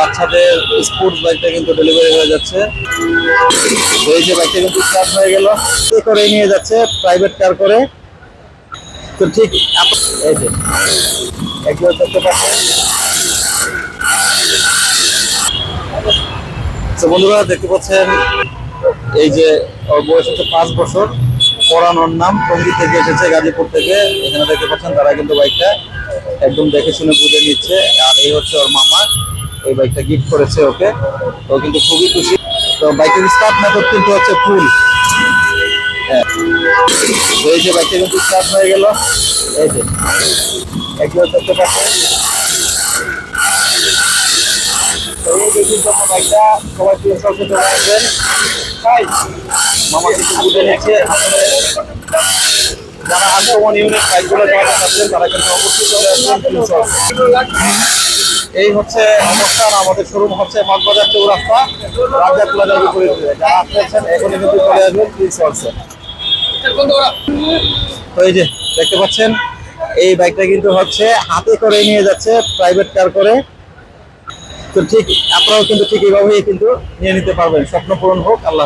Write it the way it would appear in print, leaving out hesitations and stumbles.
বাচ্চাদের স্পোর্টস বাইকটা কিন্তু ডেলিভারি হয়ে যাচ্ছে। এই যে বাইকটা কিন্তু স্টার্ট হয়ে গেল, করে নিয়ে যাচ্ছে প্রাইভেট কার করে। তো ঠিক এই যে একবার দেখতে পাচ্ছেন। তো বন্ধুরা দেখতে পাচ্ছেন এই যে ওর বয়স হচ্ছে 5 বছর, পড়ানোর নাম টঙ্গী থেকে এসেছে, গাজীপুর থেকে। এখানে দেখতে পাচ্ছেন তারা কিন্তু বাইকটা একদম দেখে শুনে বুঝে নিচ্ছে। আর এই হচ্ছে ওর মামা, এই বাইকটা গিফট করেছে ওকে। ও কিন্তু খুবই খুশি। তো বাইকের স্টার্ট মেথড কিন্তু হচ্ছে ফুল। হ্যাঁ, এই যে বাইকটা কিন্তু স্টার্ট হয়ে গেল। এই যে একবার দেখতে পাচ্ছেন। এই দেখির জন্য বাইকটা সবাই প্রিয় সরকার চলে আসবেন। তাই মামা কিন্তু বুঝে নিচ্ছে। যারা আনকমন ইউনিট বাইকগুলো চালাতে চাচ্ছেন তারা কিন্তু অবশ্যই চলে আসবেন প্রিন্স হাউসে। এই হচ্ছে অবস্থান। আমাদের শোরুম হচ্ছে মগবাজার চৌরাস্তা, রাজা প্লাজার বিপরীতে। যারা আসতেছেন এখনই কিন্তু চলে আসবেন প্রিন্স হাউসে। তো এই যে দেখতে পাচ্ছেন এই বাইকটা কিন্তু হচ্ছে হাতে করে নিয়ে যাচ্ছে প্রাইভেট কার করে। তো ঠিক আপনারাও কিন্তু ঠিক এইভাবেই কিন্তু নিয়ে নিতে পারবেন। স্বপ্ন পূরণ হোক। আল্লাহ।